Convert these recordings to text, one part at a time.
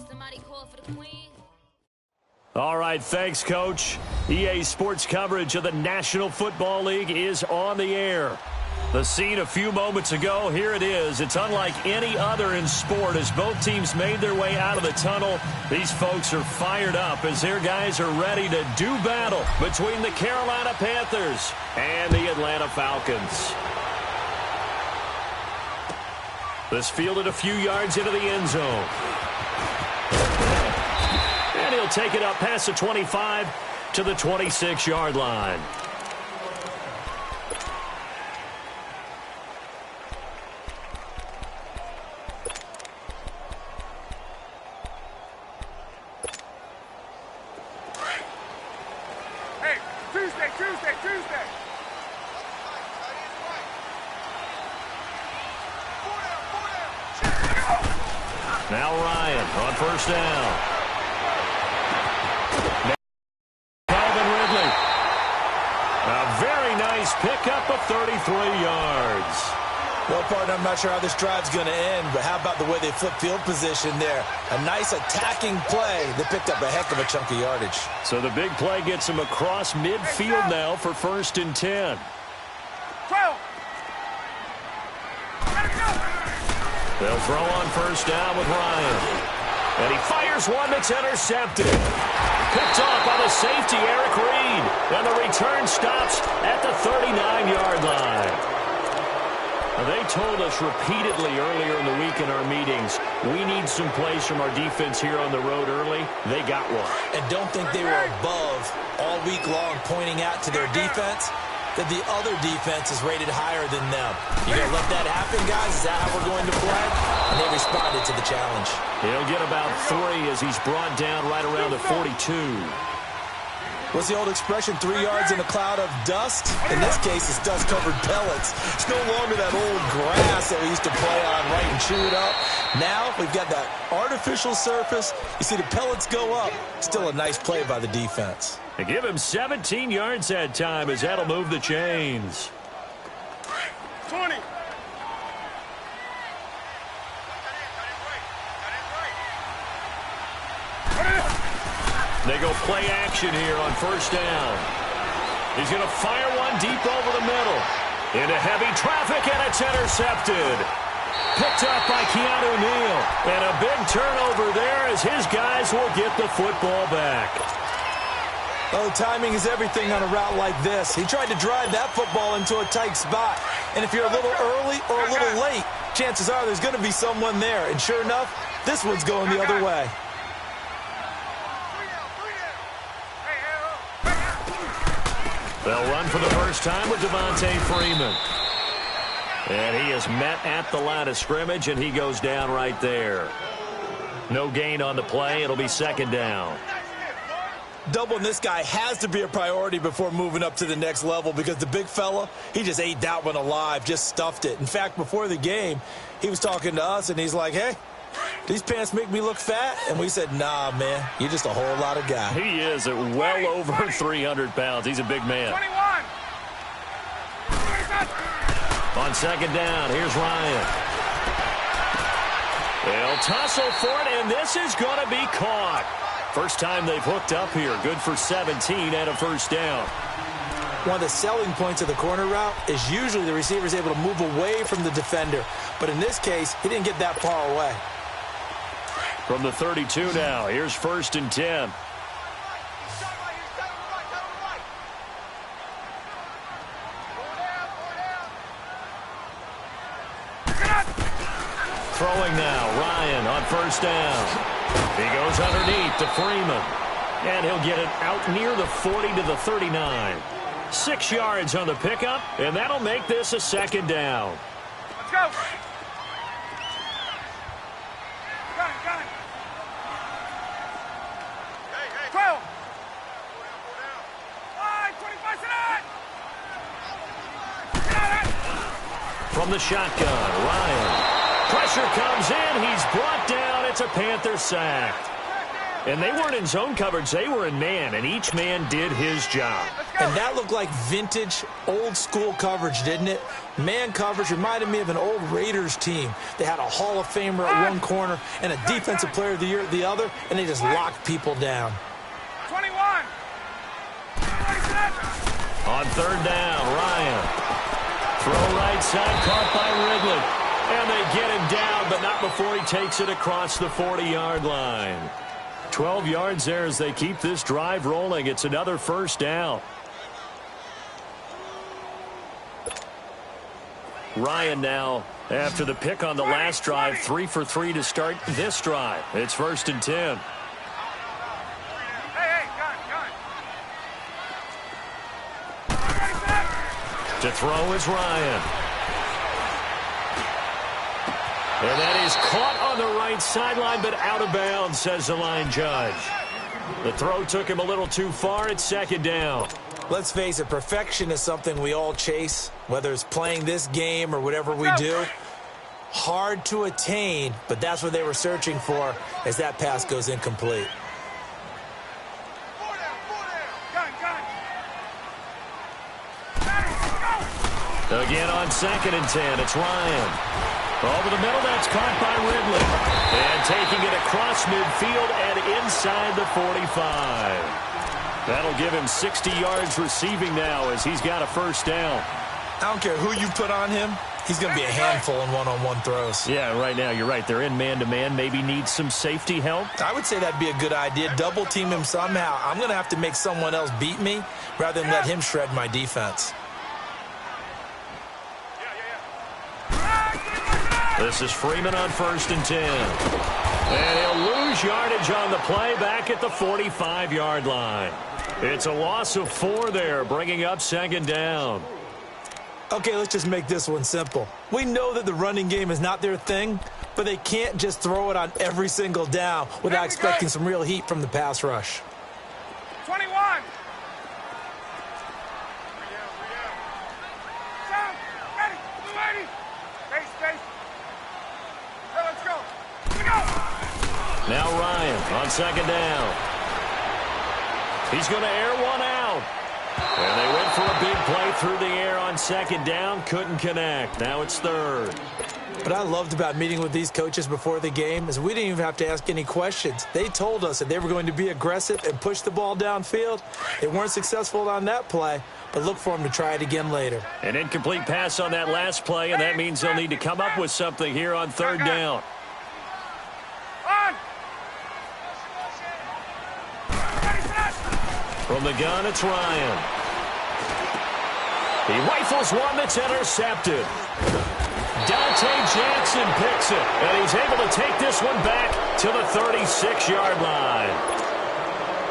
Somebody call for the queen. All right, thanks, Coach. EA Sports coverage of the National Football League is on the air. The scene a few moments ago, here it is. It's unlike any other in sport as both teams made their way out of the tunnel. These folks are fired up as their guys are ready to do battle between the Carolina Panthers and the Atlanta Falcons. This fielded a few yards into the end zone. And he'll take it up past the 25 to the 26-yard line. Tuesday. Now Ryan on first down. Calvin Ridley. A very nice pickup of 33 yards. Well, partner, I'm not sure how this drive's going to end, but how about the way they flip field position there? A nice attacking play that picked up a heck of a chunk of yardage. So the big play gets him across midfield now for 1st and 10. 12. They'll throw on first down with Ryan. And he fires one that's intercepted. Picked off by the safety, Eric Reed. And the return stops at the 39-yard line. They told us repeatedly earlier in the week in our meetings, we need some plays from our defense here on the road early. They got one. And don't think they were above all week long pointing out to their defense that the other defense is rated higher than them. You going to let that happen, guys? Is that how we're going to play? And they responded to the challenge. He'll get about 3 as he's brought down right around the 42. What's the old expression, 3 yards in a cloud of dust? In this case, it's dust-covered pellets. It's no longer that old grass that we used to play on, right, and chew it up. Now we've got that artificial surface. You see the pellets go up. Still a nice play by the defense. They give him 17 yards that time as that'll move the chains. 20. They go play action here on first down. He's going to fire one deep over the middle. Into heavy traffic, and it's intercepted. Picked up by Keanu Neal. And a big turnover there as his guys will get the football back. Oh, timing is everything on a route like this. He tried to drive that football into a tight spot. And if you're a little early or a little late, chances are there's going to be someone there. And sure enough, this one's going the other way. They'll run for the first time with Devontae Freeman. And he is met at the line of scrimmage, and he goes down right there. No gain on the play. It'll be 2nd down. Doubling this guy has to be a priority before moving up to the next level because the big fella, he just ate that one alive, just stuffed it. In fact, before the game, he was talking to us, and he's like, hey, these pants make me look fat? And we said, nah, man, you're just a whole lot of guy. He is at well over 300 pounds. He's a big man. 21. On 2nd down, here's Ryan. They'll tussle for it, and this is going to be caught. First time they've hooked up here. Good for 17 and a first down. One of the selling points of the corner route is usually the receiver is able to move away from the defender. But in this case, he didn't get that far away. From the 32 now, here's 1st and 10. Throwing now, Ryan on first down. He goes underneath to Freeman. And he'll get it out near the 40 to the 39. 6 yards on the pickup, and that'll make this a 2nd down. Let's go. Got it. 12. 25 tonight. From the shotgun, Ryan. Pressure comes in. He's brought down. It's a Panther sack. And they weren't in zone coverage. They were in man, and each man did his job. Let's go. And that looked like vintage, old-school coverage, didn't it? Man coverage reminded me of an old Raiders team. They had a Hall of Famer at one corner and a Defensive Player of the Year at the other, and they just locked people down. 21. On third down, Ryan. Throw right side, caught by Ridley. And they get him down, but not before he takes it across the 40-yard line. 12 yards there as they keep this drive rolling. It's another first down. Ryan now, after the pick on the last drive, 3 for 3 to start this drive. It's 1st and 10. Hey, gun. To throw is Ryan. And that is caught on the right sideline, but out of bounds, says the line judge. The throw took him a little too far. It's 2nd down. Let's face it, perfection is something we all chase, whether it's playing this game or whatever we do. Hard to attain, but that's what they were searching for as that pass goes incomplete. Again on 2nd and 10, it's Ryan. Over the middle, that's caught by Ridley. And taking it across midfield and inside the 45. That'll give him 60 yards receiving now as he's got a first down. I don't care who you put on him. He's going to be a handful in one-on-one throws. Yeah, right now, you're right. They're in man-to-man. Maybe need some safety help. I would say that'd be a good idea. Double team him somehow. I'm going to have to make someone else beat me rather than let him shred my defense. This is Freeman on 1st and 10. And he'll lose yardage on the play back at the 45-yard line. It's a loss of 4 there, bringing up 2nd down. Okay, let's just make this one simple. We know that the running game is not their thing, but they can't just throw it on every single down without expecting some real heat from the pass rush. 21. Ready. 280. Base. Hey, let's go. Now Ryan on 2nd down. He's going to air one out. And they went for a big play through the air on 2nd down. Couldn't connect. Now it's 3rd. What I loved about meeting with these coaches before the game is we didn't even have to ask any questions. They told us that they were going to be aggressive and push the ball downfield. They weren't successful on that play, but look for them to try it again later. An incomplete pass on that last play, and that means they'll need to come up with something here on 3rd down. From the gun, it's Ryan. He rifles one that's intercepted. Dante Jackson picks it, and he's able to take this one back to the 36-yard line.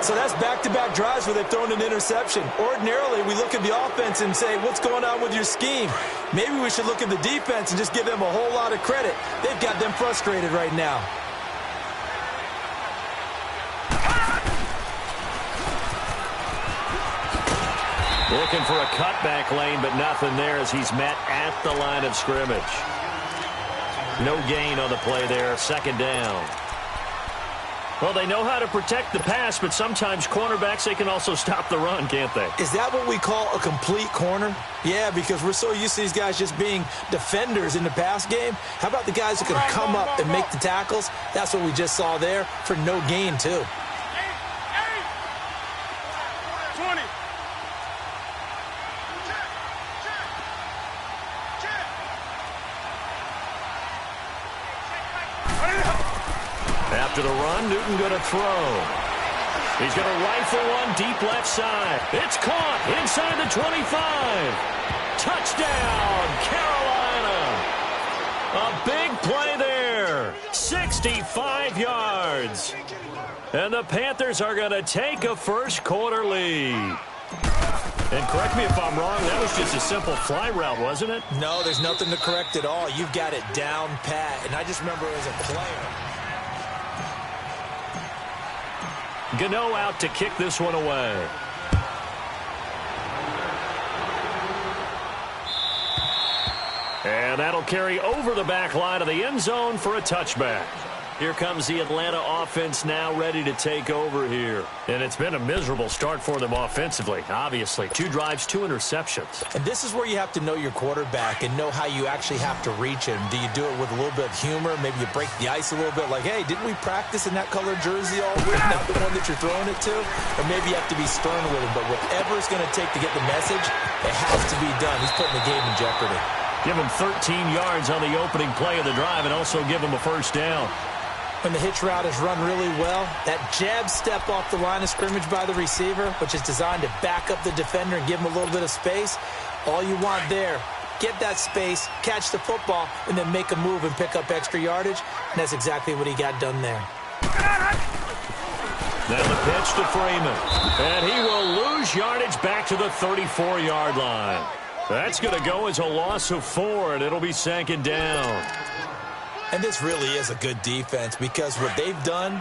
So that's back-to-back drives where they've thrown an interception. Ordinarily, we look at the offense and say, what's going on with your scheme? Maybe we should look at the defense and just give them a whole lot of credit. They've got them frustrated right now. Looking for a cutback lane, but nothing there as he's met at the line of scrimmage. No gain on the play there, 2nd down. Well, they know how to protect the pass, but sometimes cornerbacks, they can also stop the run, can't they? Is that what we call a complete corner? Yeah, because we're so used to these guys just being defenders in the pass game. How about the guys who can come up and make the tackles? That's what we just saw there for no gain, too. 20. After the run, Newton going to throw. He's going to rifle one deep left side. It's caught inside the 25. Touchdown, Carolina. A big play there. 65 yards. And the Panthers are going to take a first-quarter lead. And correct me if I'm wrong, that was just a simple fly route, wasn't it? No, there's nothing to correct at all. You've got it down pat. And I just remember as a player. Gano out to kick this one away. And that'll carry over the back line of the end zone for a touchback. Here comes the Atlanta offense now ready to take over here. And it's been a miserable start for them offensively, obviously. 2 drives, 2 interceptions. And this is where you have to know your quarterback and know how you actually have to reach him. Do you do it with a little bit of humor? Maybe you break the ice a little bit like, hey, didn't we practice in that color jersey all week, not the one that you're throwing it to? Or maybe you have to be stern with him. But whatever it's going to take to get the message, it has to be done. He's putting the game in jeopardy. Give him 13 yards on the opening play of the drive and also give him a first down. When the hitch route is run really well, that jab step off the line of scrimmage by the receiver, which is designed to back up the defender and give him a little bit of space, all you want there, get that space, catch the football, and then make a move and pick up extra yardage, and that's exactly what he got done there. Now the pitch to Freeman, and he will lose yardage back to the 34-yard line. That's going to go as a loss of 4, and it'll be 2nd down. And this really is a good defense because what they've done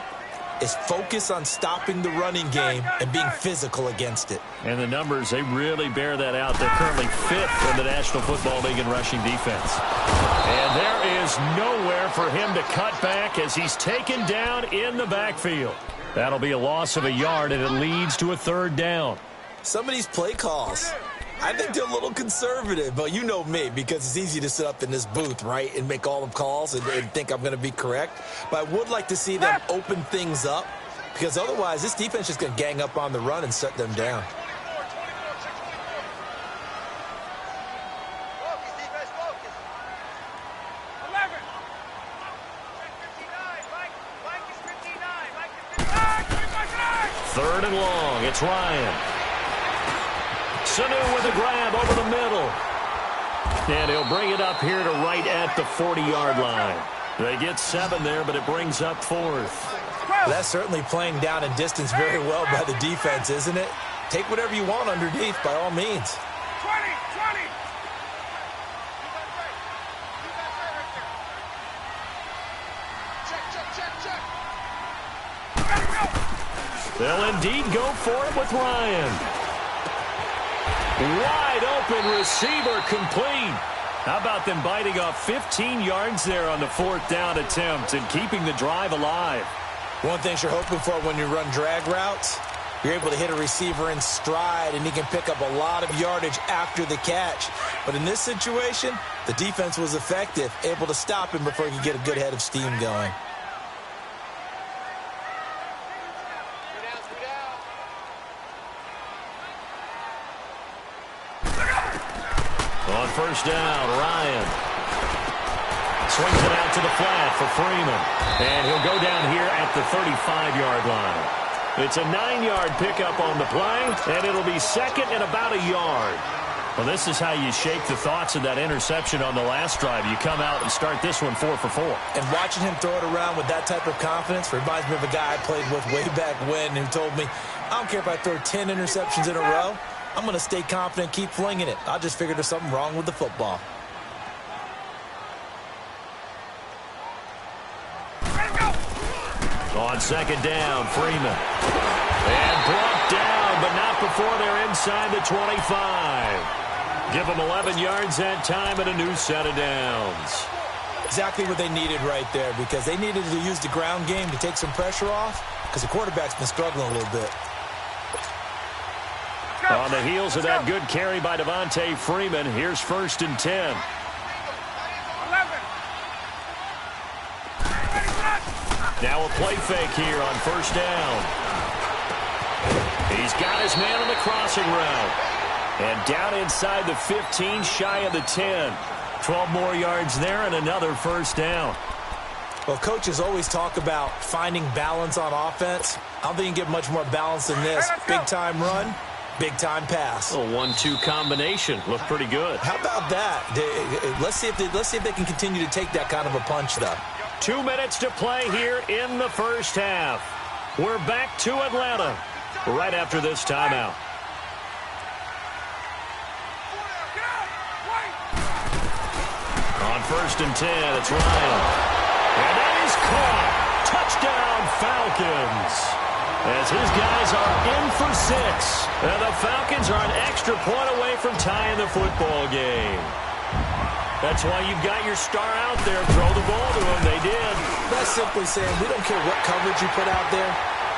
is focus on stopping the running game and being physical against it. And the numbers, they really bear that out. They're currently 5th in the National Football League in rushing defense. And there is nowhere for him to cut back as he's taken down in the backfield. That'll be a loss of a yard, and it leads to a 3rd down. Some of these play calls, I think they're a little conservative, but you know me, because it's easy to sit up in this booth, right, and make all the calls and think I'm going to be correct. But I would like to see them open things up, because otherwise this defense is going to gang up on the run and shut them down. Third and long, it's Ryan. Sanu with a grab over the middle. And he'll bring it up here to right at the 40-yard line. They get 7 there, but it brings up 4th. Well, that's certainly playing down in distance very well by the defense, isn't it? Take whatever you want underneath, by all means. 20. They'll indeed go for it with Ryan. Wide open receiver complete. How about them biting off 15 yards there on the 4th down attempt and keeping the drive alive? One thing you're hoping for when you run drag routes, you're able to hit a receiver in stride and he can pick up a lot of yardage after the catch. But in this situation, the defense was effective, able to stop him before he could get a good head of steam going. On first down, Ryan swings it out to the flat for Freeman. And he'll go down here at the 35-yard line. It's a 9-yard pickup on the play, and it'll be 2nd and about a yard. Well, this is how you shake the thoughts of that interception on the last drive. You come out and start this one 4 for 4. And watching him throw it around with that type of confidence reminds me of a guy I played with way back when who told me, I don't care if I throw 10 interceptions in a row. I'm going to stay confident, keep flinging it. I just figured there's something wrong with the football. On 2nd down, Freeman. And brought down, but not before they're inside the 25. Give them 11 yards that time and a new set of downs. Exactly what they needed right there, because they needed to use the ground game to take some pressure off, because the quarterback's been struggling a little bit. On the heels of that good carry by Devontae Freeman, here's 1st and 10. 11. Now a play fake here on first down. He's got his man on the crossing route. And down inside the 15, shy of the 10. 12 more yards there and another first down. Well, coaches always talk about finding balance on offense. I don't think you can get much more balance than this. Big-time run. Big-time pass. A 1-2 combination. Looked pretty good. How about that? Let's see if they can continue to take that kind of a punch, though. 2 minutes to play here in the first half. We're back to Atlanta right after this timeout. On 1st and 10, it's Ryan. And that is caught. Touchdown, Falcons. As his guys are in for 6. And the Falcons are an extra point away from tying the football game. That's why you've got your star out there. Throw the ball to him. They did. That's simply saying we don't care what coverage you put out there.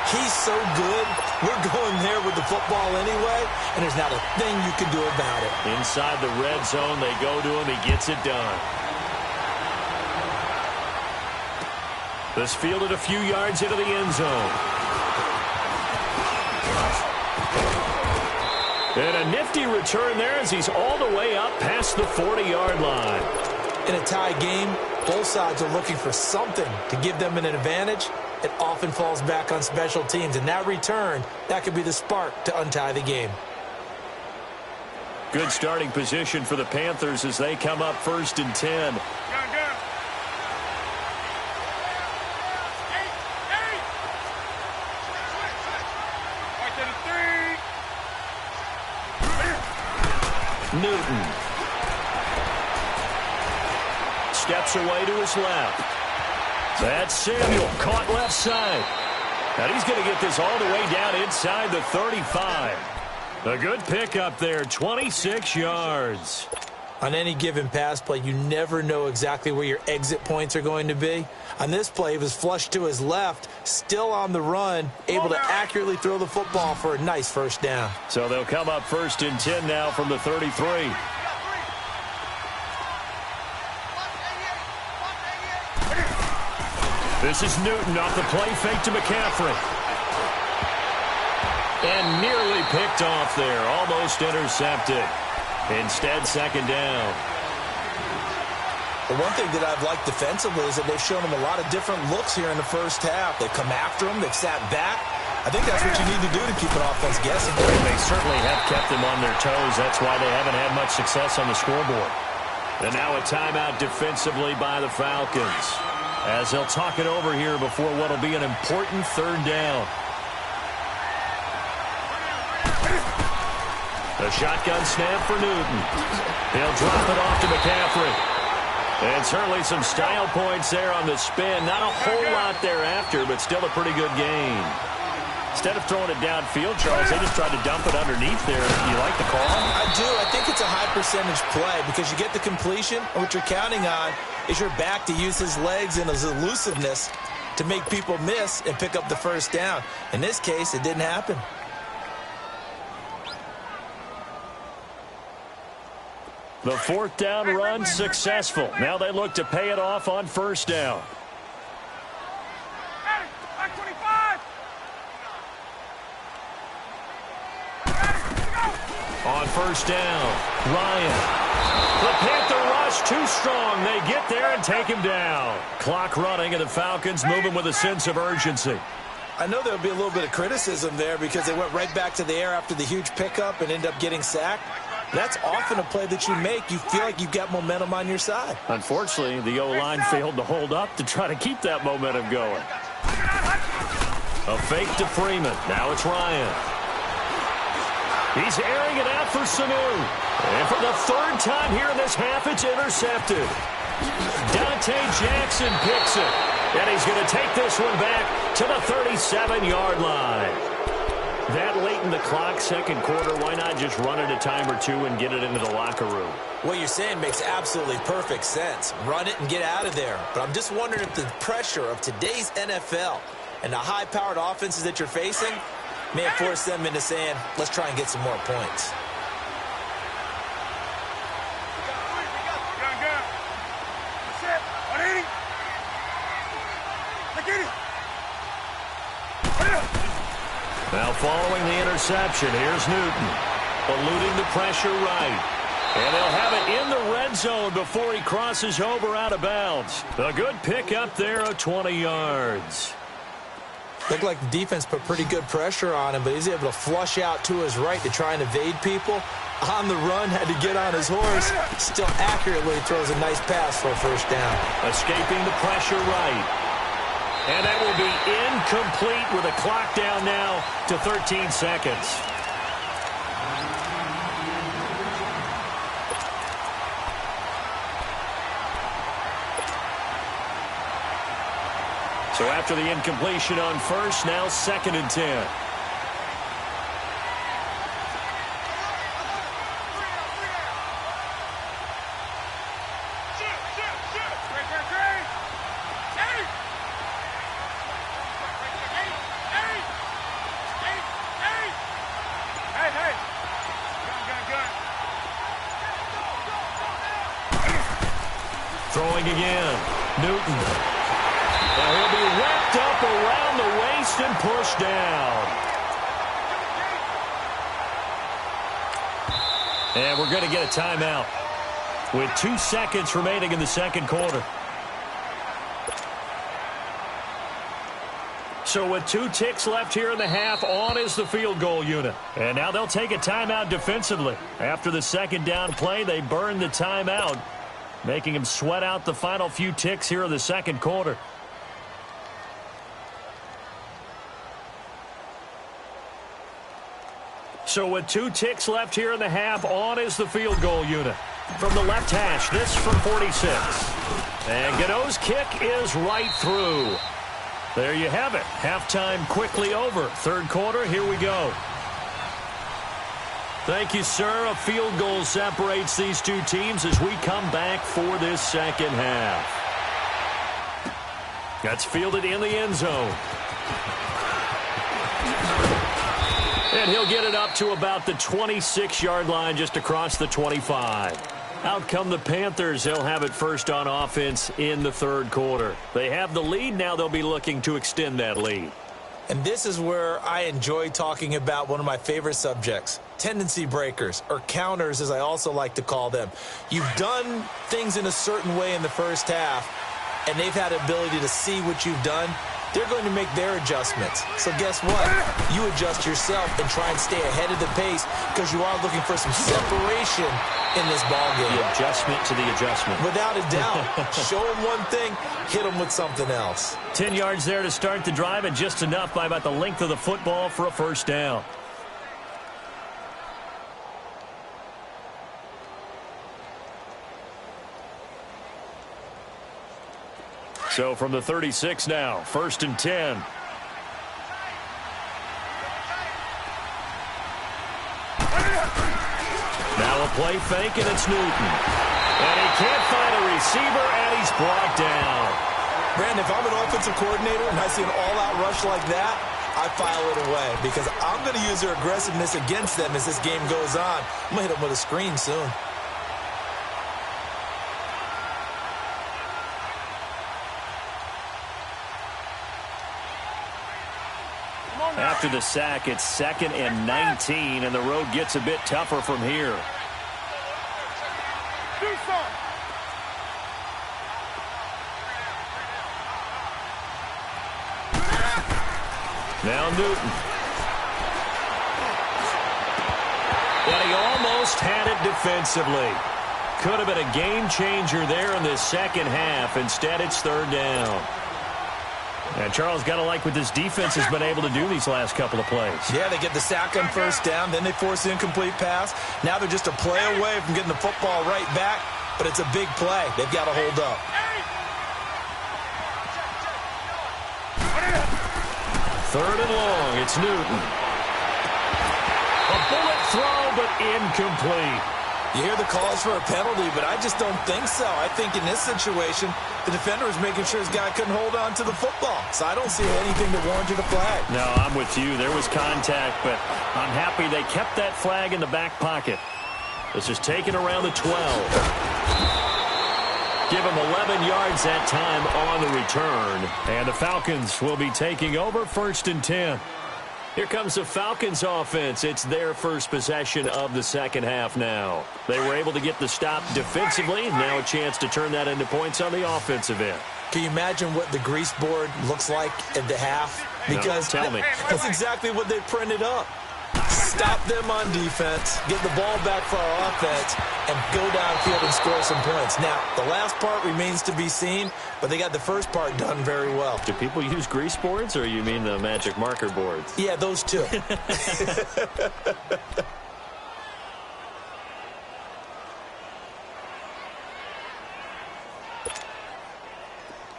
He's so good, we're going there with the football anyway, and there's not a thing you can do about it. Inside the red zone, they go to him. He gets it done. This fielded a few yards into the end zone. And a nifty return there as he's all the way up past the 40-yard line. In a tie game, both sides are looking for something to give them an advantage. It often falls back on special teams, and that return, that could be the spark to untie the game. Good starting position for the Panthers as they come up 1st and 10. Newton steps away to his left. That's Samuel, caught left side. And he's going to get this all the way down inside the 35. A good pickup there, 26 yards. On any given pass play, you never know exactly where your exit points are going to be. On this play, he was flushed to his left, still on the run, able to accurately throw the football for a nice first down. So they'll come up 1st and 10 now from the 33. This is Newton off the play fake to McCaffrey. And nearly picked off there, almost intercepted. Instead, 2nd down. The one thing that I've liked defensively is that they've shown him a lot of different looks here in the first half. They've come after him. They've sat back. I think that's what you need to do to keep an offense guessing. They certainly have kept them on their toes. That's why they haven't had much success on the scoreboard. And now a timeout defensively by the Falcons, as they'll talk it over here before what will be an important 3rd down. The shotgun snap for Newton. He'll drop it off to McCaffrey. And certainly some style points there on the spin. Not a whole lot thereafter, but still a pretty good gain. Instead of throwing it downfield, Charles, they just tried to dump it underneath there. You like the call? I do. I think it's a high-percentage play because you get the completion, and what you're counting on is your back to use his legs and his elusiveness to make people miss and pick up the first down. In this case, it didn't happen. The 4th down run successful. Now they look to pay it off on 1st down. On 1st down, Ryan. The Panther rush too strong. They get there and take him down. Clock running, and the Falcons moving with a sense of urgency. I know there'll be a little bit of criticism there because they went right back to the air after the huge pickup and ended up getting sacked. That's often a play that you make. You feel like you've got momentum on your side. Unfortunately, the O-line failed to hold up to try to keep that momentum going. A fake to Freeman. Now it's Ryan. He's airing it out for Sanu. And for the 3rd time here in this half, it's intercepted. Dante Jackson picks it. And he's going to take this one back to the 37-yard line. That late in the clock, 2nd quarter, why not just run it a time or two and get it into the locker room? What you're saying makes absolutely perfect sense. Run it and get out of there. But I'm just wondering if the pressure of today's NFL and the high-powered offenses that you're facing may have forced them into saying, let's try and get some more points. Now following the interception, here's Newton. Eluding the pressure right. And they'll have it in the red zone before he crosses over out of bounds. A good pick up there of 20 yards. Looked like the defense put pretty good pressure on him, but he's able to flush out to his right to try and evade people. On the run, had to get on his horse. Still accurately throws a nice pass for a first down. Escaping the pressure right. And that will be incomplete with a clock down now to 13 seconds. So after the incompletion on 1st, now 2nd and 10. Throwing again. Newton. And he'll be wrapped up around the waist and pushed down. And we're going to get a timeout with 2 seconds remaining in the second quarter. So with 2 ticks left here in the half, on is the field goal unit. And now they'll take a timeout defensively. After the second down play, they burn the timeout, making them sweat out the final few ticks here in the second quarter. So with 2 ticks left here in the half, on is the field goal unit. From the left hash, this from 46. And Gano's kick is right through. There you have it. Halftime quickly over. Third quarter, here we go. Thank you, sir. A field goal separates these 2 teams as we come back for this second half. That's fielded in the end zone. And he'll get it up to about the 26-yard line, just across the 25. Out come the Panthers. They'll have it first on offense in the third quarter. They have the lead. Now they'll be looking to extend that lead. And this is where I enjoy talking about one of my favorite subjects, tendency breakers, or counters as I also like to call them. You've done things in a certain way in the first half, and they've had the ability to see what you've done. They're going to make their adjustments. So guess what? You adjust yourself and try and stay ahead of the pace because you are looking for some separation in this ballgame. The adjustment to the adjustment. Without a doubt. Show them one thing, hit them with something else. 10 yards there to start the drive, and just enough by about the length of the football for a first down. So from the 36 now, 1st and 10. Now a play fake, and it's Newton. And he can't find a receiver, and he's brought down. Brandon, if I'm an offensive coordinator and I see an all-out rush like that, I file it away because I'm going to use their aggressiveness against them as this game goes on. I'm going to hit them with a screen soon. After the sack, it's 2nd and 19, and the road gets a bit tougher from here. Now Newton. And he almost had it defensively. Could have been a game changer there in the second half. Instead, it's 3rd down. And Charles, got to like what this defense has been able to do these last couple of plays. Yeah, they get the sack on first down, then they force the incomplete pass. Now they're just a play away from getting the football right back, but it's a big play. They've got to hold up. 3rd and long, it's Newton. A bullet throw, but incomplete. You hear the calls for a penalty, but I just don't think so. I think in this situation, the defender was making sure his guy couldn't hold on to the football. So I don't see anything that warranted a flag. No, I'm with you. There was contact, but I'm happy they kept that flag in the back pocket. This is taken around the 12. Give him 11 yards that time on the return. And the Falcons will be taking over 1st and 10. Here comes the Falcons offense. It's their first possession of the second half now. They were able to get the stop defensively. Now a chance to turn that into points on the offensive end. Can you imagine what the grease board looks like at the half? Because no, tell me. That's exactly what they printed up. Stop them on defense, get the ball back for our offense, and go downfield and score some points. Now, the last part remains to be seen, but they got the first part done very well. Do people use grease boards, or you mean the magic marker boards? Yeah, those two.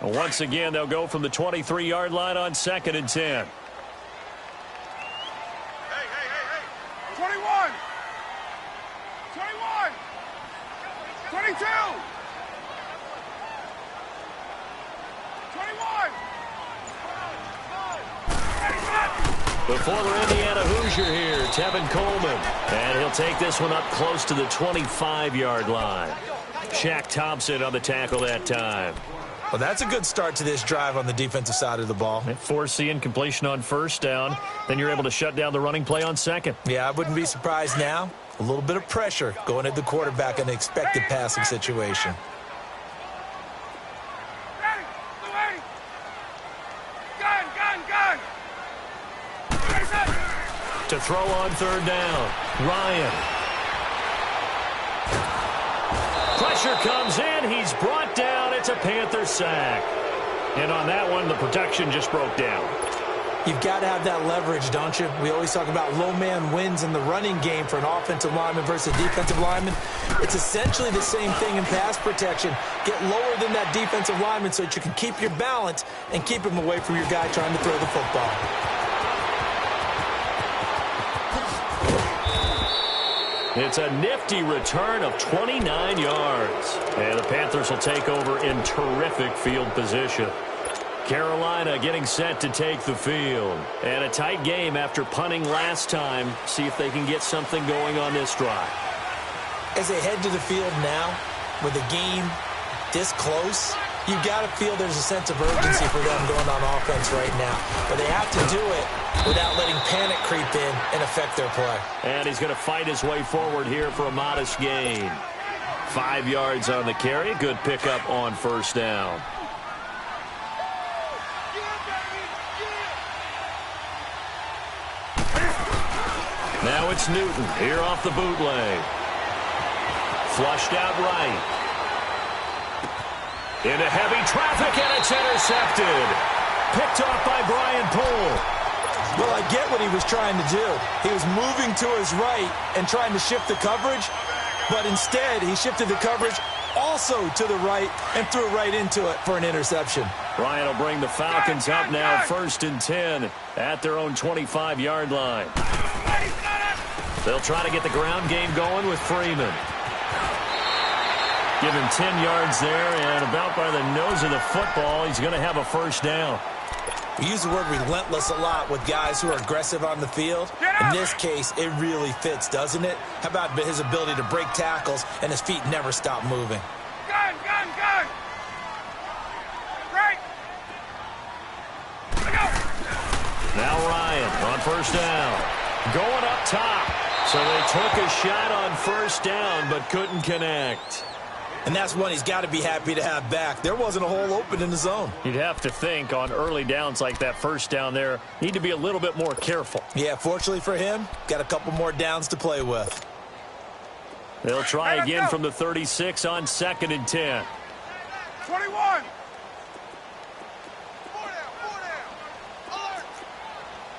Once again, they'll go from the 23-yard line on 2nd and 10. 21! 21! 22! 21! The former Indiana Hoosier here, Tevin Coleman. And he'll take this one up close to the 25-yard line. Shaq Thompson on the tackle that time. Well, that's a good start to this drive on the defensive side of the ball. Force the incompletion on first down. Then you're able to shut down the running play on second. Yeah, I wouldn't be surprised now. A little bit of pressure going at the quarterback in an expected passing situation. Gun. To throw on third down, Ryan. Pressure comes in. He's brought down. It's a Panther sack. And on that one, the protection just broke down. You've got to have that leverage, don't you? We always talk about low man wins in the running game for an offensive lineman versus a defensive lineman. It's essentially the same thing in pass protection. Get lower than that defensive lineman so that you can keep your balance and keep him away from your guy trying to throw the football. It's a nifty return of 29 yards. And the Panthers will take over in terrific field position. Carolina getting set to take the field. And a tight game after punting last time. See if they can get something going on this drive. As they head to the field now, with the game this close, you've got to feel there's a sense of urgency for them going on offense right now. But they have to do it without letting panic creep in and affect their play. And he's going to fight his way forward here for a modest gain. 5 yards on the carry. Good pickup on first down. Now it's Newton here off the bootleg. Flushed out right. Into heavy traffic, and it's intercepted. Picked off by Brian Poole. Well, I get what he was trying to do. He was moving to his right and trying to shift the coverage, but instead he shifted the coverage also to the right and threw right into it for an interception. Ryan will bring the Falcons up now 1st and 10 at their own 25-yard line. They'll try to get the ground game going with Freeman. Give him 10 yards there, and about by the nose of the football, he's going to have a first down. We use the word relentless a lot with guys who are aggressive on the field. In this case, it really fits, doesn't it? How about his ability to break tackles and his feet never stop moving? Gun! Right! Now Ryan on first down. Going up top. So they took a shot on first down, but couldn't connect. And that's one he's got to be happy to have back. There wasn't a hole open in the zone. You'd have to think on early downs like that first down there, need to be a little bit more careful. Yeah, fortunately for him, got a couple more downs to play with. They'll try again from the 36 on 2nd and 10. 21.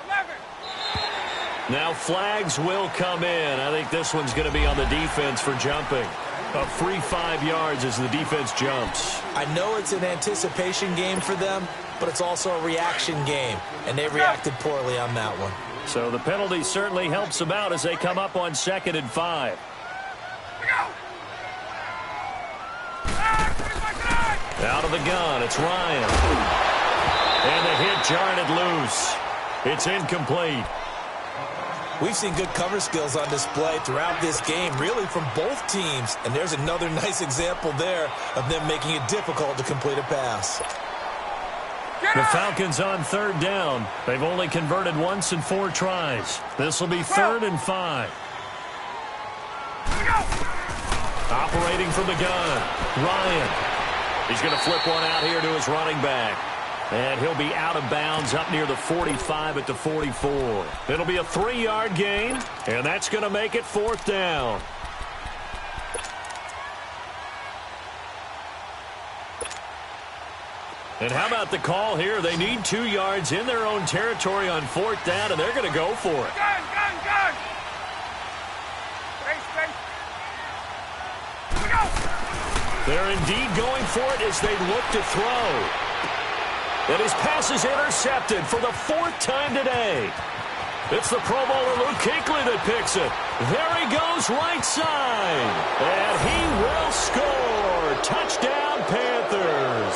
11. Now flags will come in. I think this one's going to be on the defense for jumping. A free 5 yards as the defense jumps. I know it's an anticipation game for them, but it's also a reaction game, and they reacted poorly on that one. So the penalty certainly helps them out as they come up on 2nd and 5. Out of the gun, it's Ryan. And the hit jarred it loose. It's incomplete. We've seen good cover skills on display throughout this game, really from both teams. And there's another nice example there of them making it difficult to complete a pass. The Falcons on 3rd down. They've only converted once in 4 tries. This will be 3rd and 5. Operating from the gun, Ryan. He's going to flip one out here to his running back. And he'll be out of bounds up near the 45 at the 44. It'll be a 3-yard gain, and that's going to make it 4th down. And how about the call here? They need 2 yards in their own territory on 4th down, and they're going to go for it. Gun! They're indeed going for it as they look to throw. And his pass is intercepted for the 4th time today. It's the Pro Bowler Luke Kuechly that picks it. There he goes right side. And he will score. Touchdown, Panthers.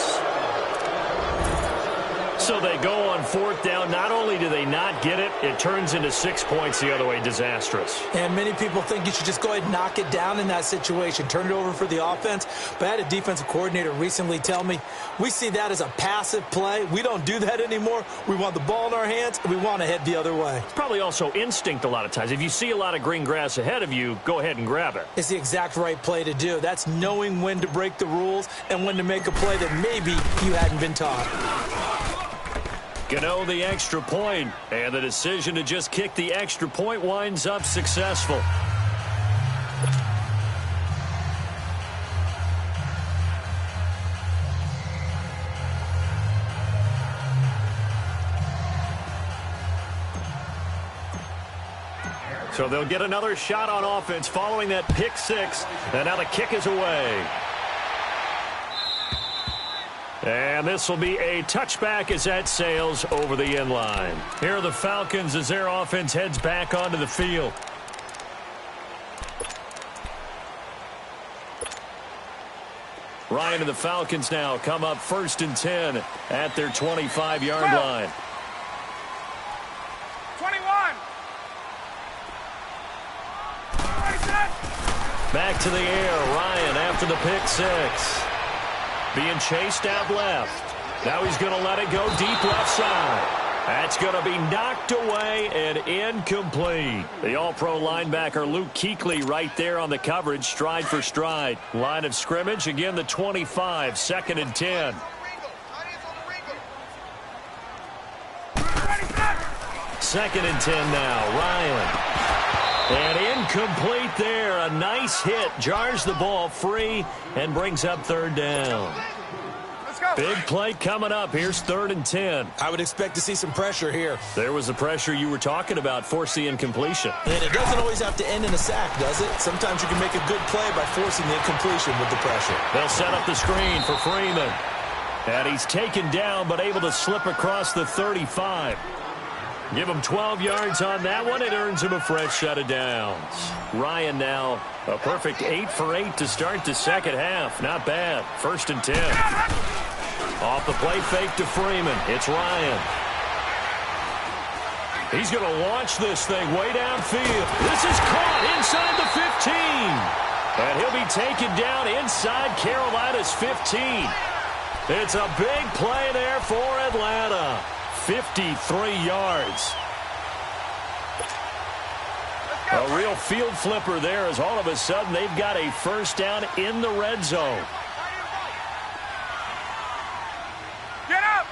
So they go on fourth down. Not only do they not get it, it turns into 6 points the other way. Disastrous. And many people think you should just go ahead and knock it down in that situation. Turn it over for the offense. But I had a defensive coordinator recently tell me, we see that as a passive play. We don't do that anymore. We want the ball in our hands, and we want to head the other way. It's probably also instinct a lot of times. If you see a lot of green grass ahead of you, go ahead and grab it. It's the exact right play to do. That's knowing when to break the rules and when to make a play that maybe you hadn't been taught. Gano the extra point, and the decision to just kick the extra point winds up successful. So they'll get another shot on offense following that pick six, and now the kick is away. And this will be a touchback as that sails over the end line. Here are the Falcons as their offense heads back onto the field. Ryan and the Falcons now come up 1st and 10 at their 25-yard line. 21. Back to the air. Ryan after the pick six. Being chased out left. Now he's going to let it go deep left side. That's going to be knocked away and incomplete. The all-pro linebacker Luke Kuechly right there on the coverage, stride for stride. Line of scrimmage, again the 25, 2nd and 10. Second and 10 now, Ryan. And incomplete there. A nice hit. Jars the ball free and brings up 3rd down. Big play coming up. Here's 3rd and 10. I would expect to see some pressure here. There was the pressure you were talking about. Force the incompletion. And it doesn't always have to end in a sack, does it? Sometimes you can make a good play by forcing the incompletion with the pressure. They'll set up the screen for Freeman. And he's taken down but able to slip across the 35. Give him 12 yards on that one. It earns him a fresh set of downs. Ryan now a perfect 8 for 8 to start the second half. Not bad. 1st and 10. Off the play fake to Freeman. It's Ryan. He's going to launch this thing way downfield. This is caught inside the 15. And he'll be taken down inside Carolina's 15. It's a big play there for Atlanta. 53 yards. A real field flipper there as all of a sudden they've got a first down in the red zone. Get up!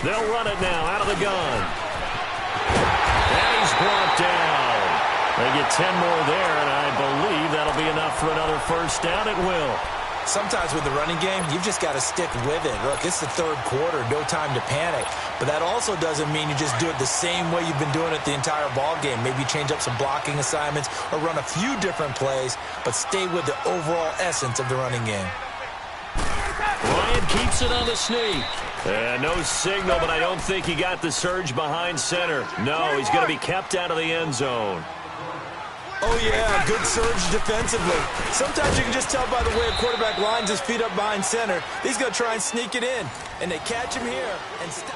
They'll run it now out of the gun. And he's brought down. They get 10 more there, and I believe that'll be enough for another first down. It will. Sometimes with the running game, you've just got to stick with it. Look, it's the 3rd quarter, no time to panic. But that also doesn't mean you just do it the same way you've been doing it the entire ball game. Maybe change up some blocking assignments or run a few different plays, but stay with the overall essence of the running game. Ryan keeps it on the sneak. No signal, but I don't think he got the surge behind center. No, he's going to be kept out of the end zone. Oh, yeah, good surge defensively. Sometimes you can just tell by the way a quarterback lines his feet up behind center. He's going to try and sneak it in. And they catch him here and stop.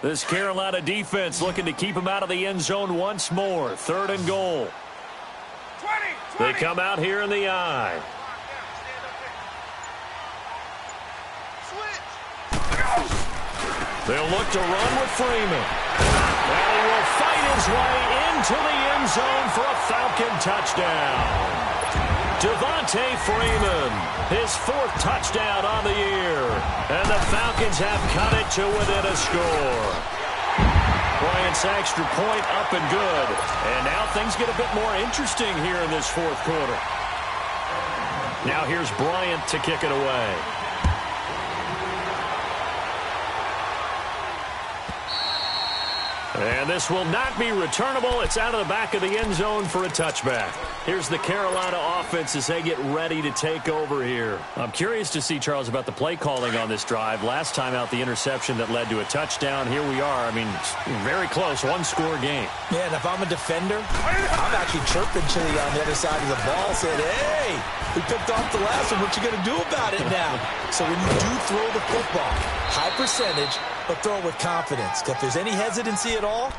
This Carolina defense looking to keep him out of the end zone once more. 3rd and goal. 20. They come out here in the eye. They'll look to run with Freeman. And he will fight his way into the end zone for a Falcon touchdown. Devontae Freeman, his 4th touchdown on the year. And the Falcons have cut it to within a score. Bryant's extra point up and good. And now things get a bit more interesting here in this 4th quarter. Now here's Bryant to kick it away. And this will not be returnable. It's out of the back of the end zone for a touchback. Here's the Carolina offense as they get ready to take over here. I'm curious to see, Charles, about the play calling on this drive. Last time out, the interception that led to a touchdown. Here we are. I mean, very close, one-score game. Yeah, and if I'm a defender, I'm actually chirping Chili on the other side of the ball, saying, hey, we picked off the last one. What you going to do about it now? So when you do throw the football, high percentage, but throw it with confidence. If there's any hesitancy at all,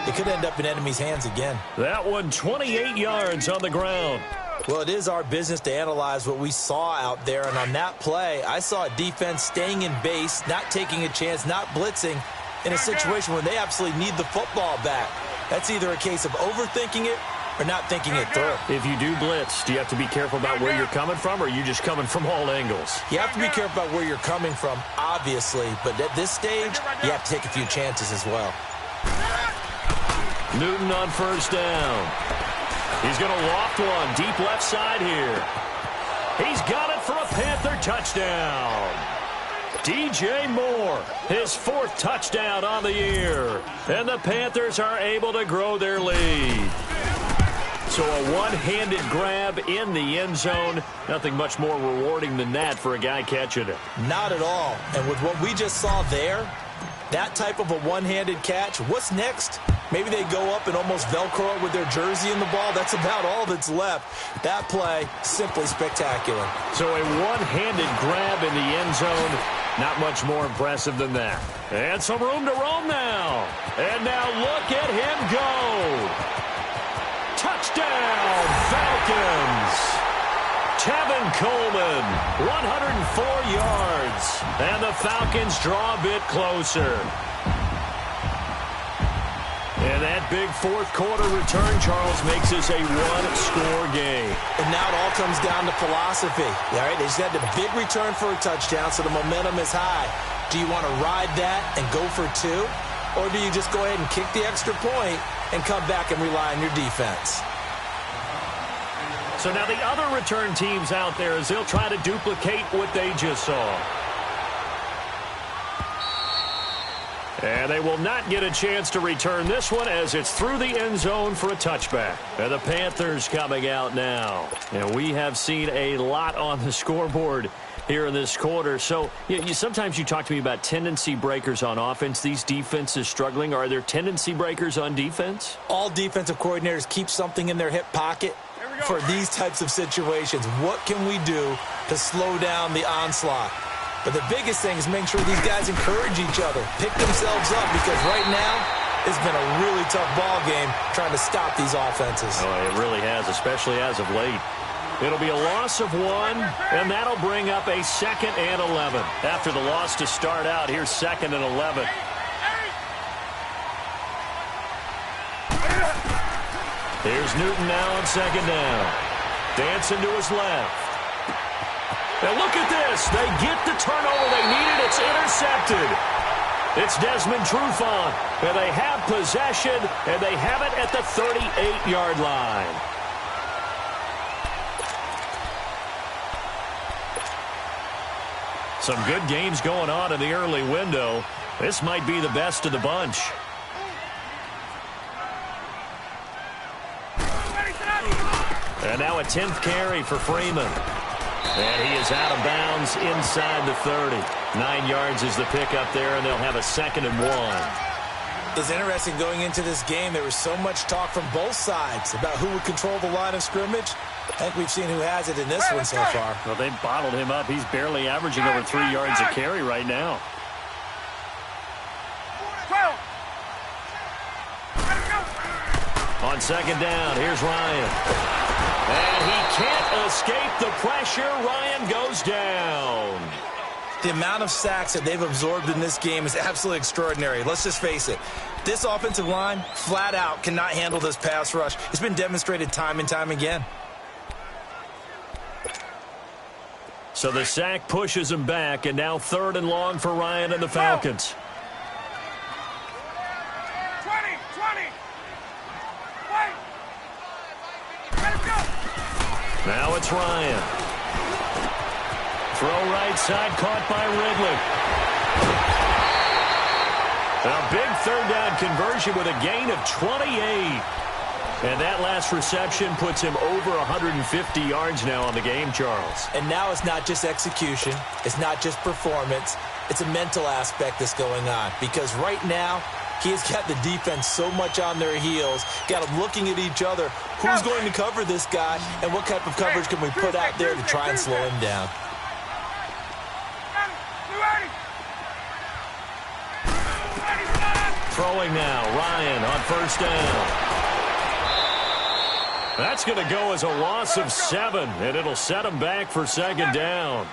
it could end up in enemy's hands again. That one, 28 yards on the ground. Well, it is our business to analyze what we saw out there. And on that play, I saw a defense staying in base, not taking a chance, not blitzing in a situation where they absolutely need the football back. That's either a case of overthinking it or not thinking it through. If you do blitz, do you have to be careful about where you're coming from, or are you just coming from all angles? You have to be careful about where you're coming from, obviously, but at this stage, you have to take a few chances as well. Newton on first down. He's going to loft one deep left side here. He's got it for a Panther touchdown. DJ Moore, his fourth touchdown on the year. And the Panthers are able to grow their lead. So a one-handed grab in the end zone. Nothing much more rewarding than that for a guy catching it. Not at all. And with what we just saw there, that type of a one-handed catch, what's next? Maybe they go up and almost Velcro it with their jersey in the ball. That's about all that's left. That play, simply spectacular. So a one-handed grab in the end zone. Not much more impressive than that. And some room to roam now. And now look at him go. Touchdown, Falcons. Tevin Coleman, 104 yards. And the Falcons draw a bit closer. And that big fourth quarter return, Charles, makes this a one-score game. And now it all comes down to philosophy. All right, they just had a big return for a touchdown, so the momentum is high. Do you want to ride that and go for two? Or do you just go ahead and kick the extra point and come back and rely on your defense? So now the other return teams out there as they'll try to duplicate what they just saw. And they will not get a chance to return this one as it's through the end zone for a touchback. And the Panthers coming out now. And we have seen a lot on the scoreboard here in this quarter. So sometimes you talk to me about tendency breakers on offense. These defenses struggling. Are there tendency breakers on defense? All defensive coordinators keep something in their hip pocket for these types of situations. What can we do to slow down the onslaught? But the biggest thing is making sure these guys encourage each other, pick themselves up, because right now it's been a really tough ball game trying to stop these offenses. Oh, it really has, especially as of late. It'll be a loss of one, and that'll bring up a 2nd and 11. After the loss to start out, here's 2nd and 11. Here's Newton now on 2nd down. Dancing to his left. Now look at this. They get the turnover they needed. It's intercepted. It's Desmond Trufant. And they have possession, and they have it at the 38-yard line. Some good games going on in the early window. This might be the best of the bunch. And now a 10th carry for Freeman. And he is out of bounds inside the 30. 9 yards is the pickup there, and they'll have a 2nd and 1. It's interesting going into this game. There was so much talk from both sides about who would control the line of scrimmage. I think we've seen who has it in this one so far. Well, they bottled him up. He's barely averaging over 3 yards a carry right now. On 2nd down, here's Ryan. And he can't escape the pressure. Ryan goes down. The amount of sacks that they've absorbed in this game is absolutely extraordinary. Let's just face it. This offensive line, flat out, cannot handle this pass rush. It's been demonstrated time and time again. So the sack pushes him back, and now 3rd and long for Ryan and the Falcons. 20. Now it's Ryan. Throw right side, caught by Ridley. A big third down conversion with a gain of 28. And that last reception puts him over 150 yards now on the game, Charles. And now it's not just execution. It's not just performance. It's a mental aspect that's going on. Because right now, he has got the defense so much on their heels, got them looking at each other. Who's going to cover this guy, and what type of coverage can we put out there to try and slow him down? Throwing now, Ryan on first down. That's going to go as a loss of 7, and it'll set him back for second down.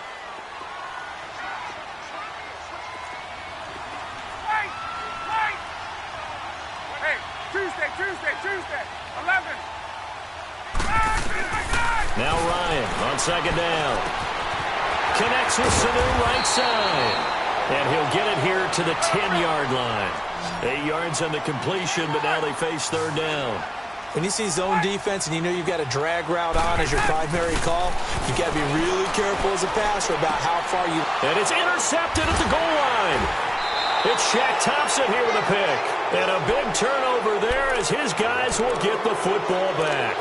Hey, Tuesday, 11. Now Ryan on second down. Connects with Sanu right side. And he'll get it here to the 10-yard line. 8 yards on the completion, but now they face third down. When you see zone defense and you know you've got a drag route on as your primary call, you've got to be really careful as a passer about how far you... And it's intercepted at the goal line. It's Shaq Thompson here with a pick. And a big turnover there as his guys will get the football back.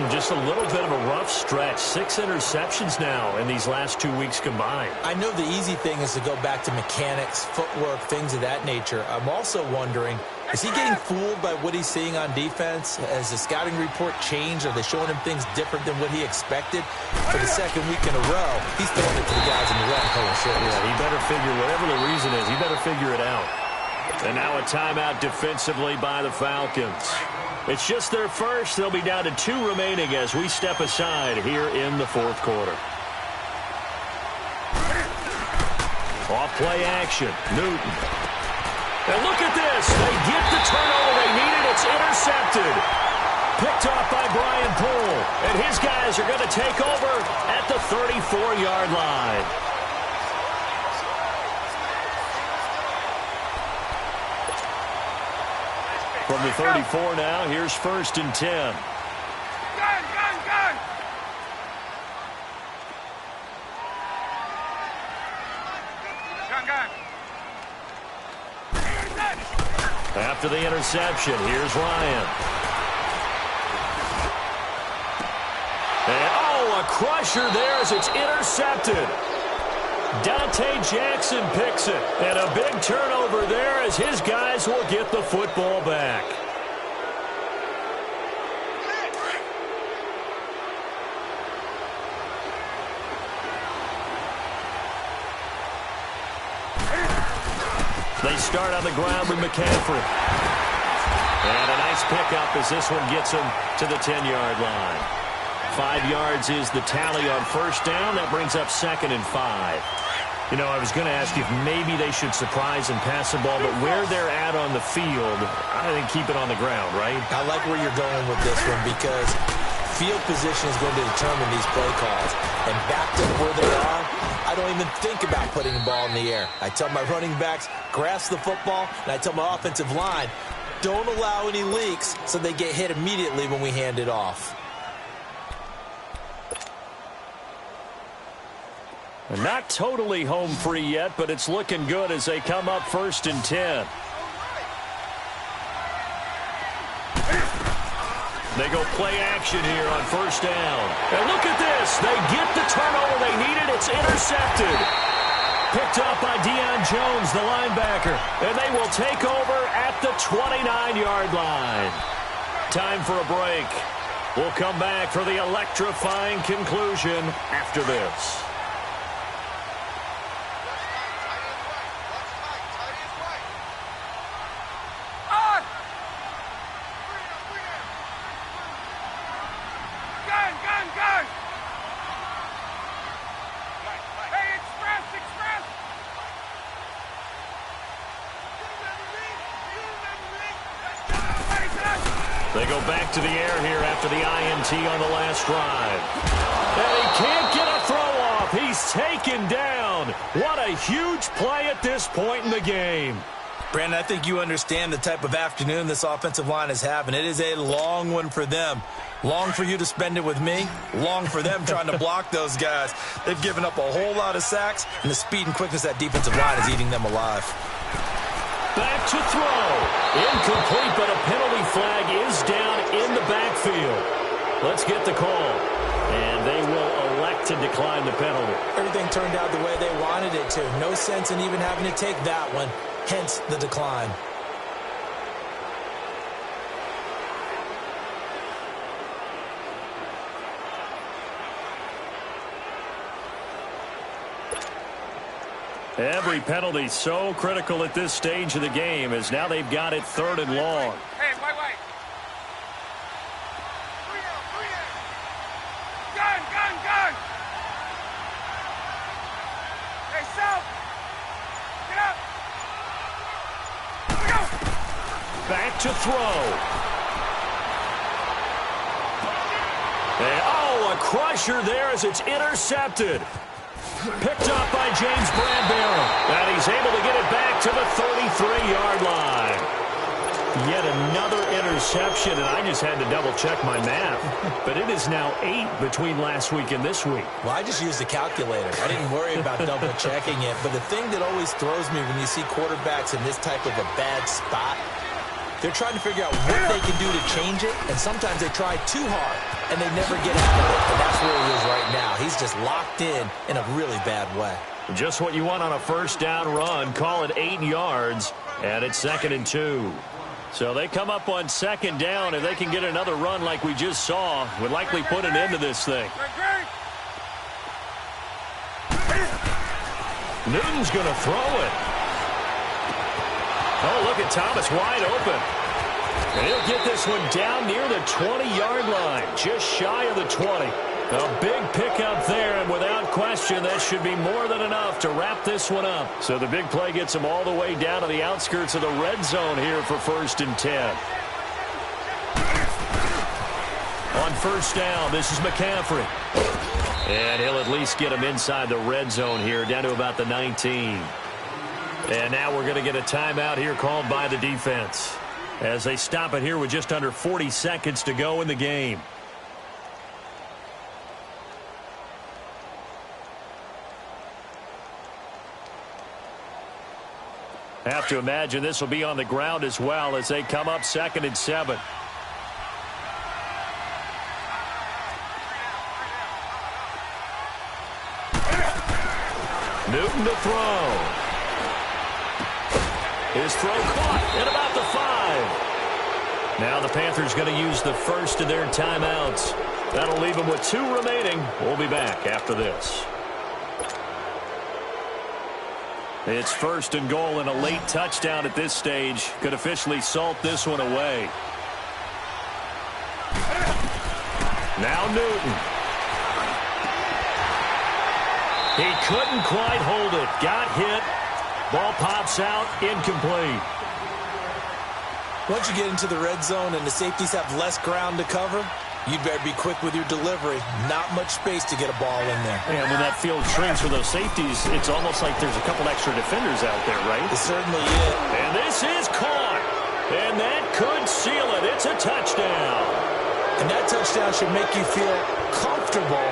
Just a little bit of a rough stretch. 6 interceptions now in these last 2 weeks combined. I know the easy thing is to go back to mechanics, footwork, things of that nature. I'm also wondering, is he getting fooled by what he's seeing on defense? Has the scouting report changed? Are they showing him things different than what he expected? For the second week in a row, he's throwing it to the guys in the red color shirts. Yeah, he better figure, whatever the reason is, he better figure it out. And now a timeout defensively by the Falcons. It's just their first. They'll be down to 2 remaining as we step aside here in the fourth quarter. Off play action. Newton. And look at this. They get the turnover they needed. It's intercepted. Picked off by Brian Poole. And his guys are going to take over at the 34-yard line. From the 34 now, here's 1st and 10. Gun! After the interception, here's Ryan. And, a crusher there as it's intercepted. Dante Jackson picks it. And a big turnover there as his guys will get the football back. They start on the ground with McCaffrey. And a nice pickup as this one gets him to the 10-yard line. 5 yards is the tally on first down. That brings up 2nd and 5. You know, I was going to ask you if maybe they should surprise and pass the ball, but where they're at on the field, I think keep it on the ground, right? I like where you're going with this one because field position is going to determine these play calls. And backed up where they are, I don't even think about putting the ball in the air. I tell my running backs, grasp the football, and I tell my offensive line, don't allow any leaks so they get hit immediately when we hand it off. Not totally home free yet, but it's looking good as they come up 1st and 10. They go play action here on first down. And look at this. They get the turnover they needed. It's intercepted. Picked up by Deion Jones, the linebacker. And they will take over at the 29-yard line. Time for a break. We'll come back for the electrifying conclusion after this. They go back to the air here after the INT on the last drive. And he can't get a throw off. He's taken down. What a huge play at this point in the game. Brandon, I think you understand the type of afternoon this offensive line is having. It is a long one for them. Long for you to spend it with me. Long for them trying to block those guys. They've given up a whole lot of sacks, and the speed and quickness of that defensive line is eating them alive. Back to throw. Incomplete, but a penalty flag is down in the backfield. Let's get the call. And they will elect to decline the penalty. Everything turned out the way they wanted it to. No sense in even having to take that one. Hence the decline. Every penalty so critical at this stage of the game as now they've got it 3rd and long. Hey, wait. Gun. Hey, South. Get up. Go. Back to throw. And, a crusher there as it's intercepted. Picked up by James Bradbury. And he's able to get it back to the 33-yard line. Yet another interception, and I just had to double-check my math. But it is now 8 between last week and this week. Well, I just used a calculator. I didn't worry about double-checking it. But the thing that always throws me when you see quarterbacks in this type of a bad spot, they're trying to figure out what they can do to change it, and sometimes they try too hard, and they never get out of it. And that's where he is right now. He's just locked in a really bad way. Just what you want on a first down run. Call it 8 yards, and it's 2nd and 2. So they come up on 2nd down. If they can get another run like we just saw, would likely put an end to this thing. Newton's going to throw it. Oh, look at Thomas wide open. And he'll get this one down near the 20-yard line, just shy of the 20. A big pickup there, and without question, that should be more than enough to wrap this one up. So the big play gets him all the way down to the outskirts of the red zone here for 1st and 10. On 1st down, this is McCaffrey. And he'll at least get him inside the red zone here, down to about the 19. And now we're going to get a timeout here called by the defense as they stop it here with just under 40 seconds to go in the game. Have to imagine this will be on the ground as well as they come up 2nd and 7. Newton to throw. His throw caught at about the 5. Now the Panthers going to use the first of their timeouts. That'll leave them with 2 remaining. We'll be back after this. It's 1st and goal, and a late touchdown at this stage could officially salt this one away. Now Newton. He couldn't quite hold it. Got hit. Ball pops out, incomplete. Once you get into the red zone and the safeties have less ground to cover, you'd better be quick with your delivery. Not much space to get a ball in there. And when that field shrinks for those safeties, it's almost like there's a couple extra defenders out there, right? It certainly is. And this is caught. And that could seal it. It's a touchdown. And that touchdown should make you feel comfortable.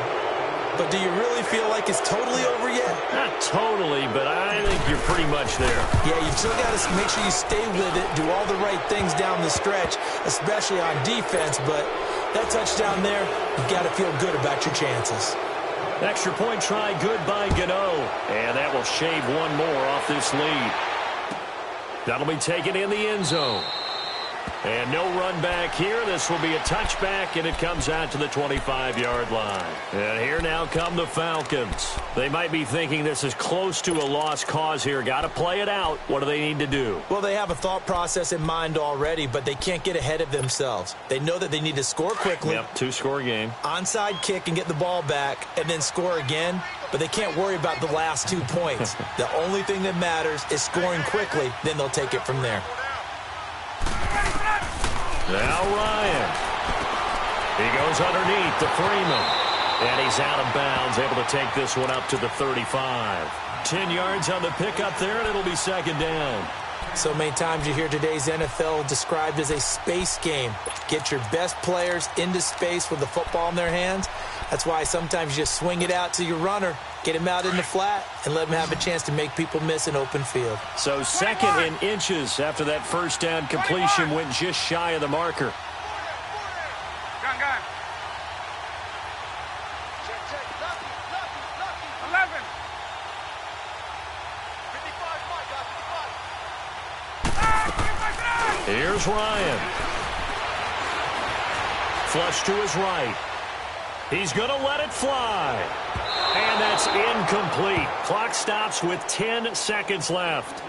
But do you really feel like it's totally over yet? Not totally, but I think you're pretty much there. Yeah, you've still got to make sure you stay with it, do all the right things down the stretch, especially on defense. But that touchdown there, you've got to feel good about your chances. Extra point try, good by Gano. And that will shave one more off this lead. That'll be taken in the end zone. And no run back here. This will be a touchback, and it comes out to the 25-yard line. And here now come the Falcons. They might be thinking this is close to a lost cause here. Got to play it out. What do they need to do? Well, they have a thought process in mind already, but they can't get ahead of themselves. They know that they need to score quickly. Yep, 2-score game. Onside kick and get the ball back, and then score again. But they can't worry about the last 2 points. The only thing that matters is scoring quickly. Then they'll take it from there. Now Ryan. He goes underneath to Freeman. And he's out of bounds, able to take this one up to the 35. 10 yards on the pickup there, and it'll be 2nd down. So many times you hear today's NFL described as a space game. Get your best players into space with the football in their hands. That's why sometimes you just swing it out to your runner, Get him out in the flat and let him have a chance to make people miss an open field. So second in inches after that first down completion went just shy of the marker. Gun. 11. 55. Here's Ryan. Flush to his right. He's going to let it fly. And that's incomplete. Clock stops with 10 seconds left.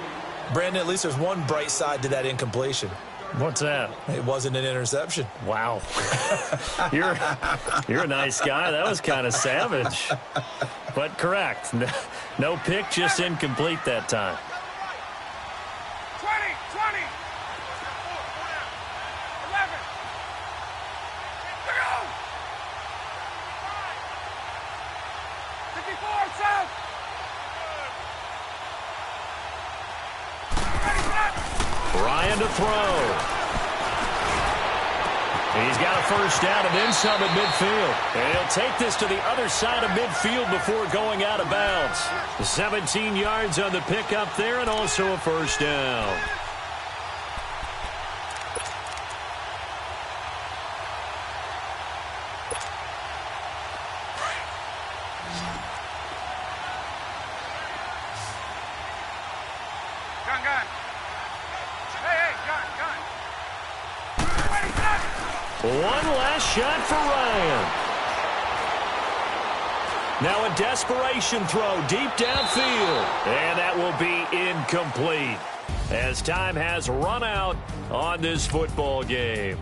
Brandon, at least there's one bright side to that incompletion. What's that? It wasn't an interception. Wow. You're a nice guy. That was kind of savage. But correct. No pick, just incomplete that time. 20. 11. Go! 54, south. Ready, set. Ryan to throw. He's got a first down and then some at midfield. And he'll take this to the other side of midfield before going out of bounds. 17 yards on the pickup there and also a first down. Gun. Hey, gun. Ready, set. One last shot for Ryan. Now a desperation throw deep downfield. And that will be incomplete as time has run out on this football game.